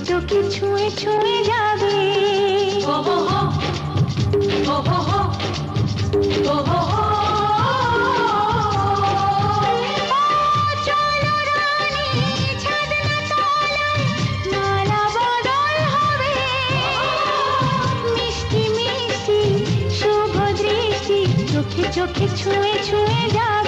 চোখে ছুঁয়ে ছুঁয়ে যাবে। ও হো হো, ও হো হো, ও হো হো। চলো রানী ছাদনা তলায়, মালা বদল হবে। মিষ্টি মিষ্টি শুভ দৃষ্টি চোখে চোখে ছুঁয়ে ছুঁয়ে যাবে।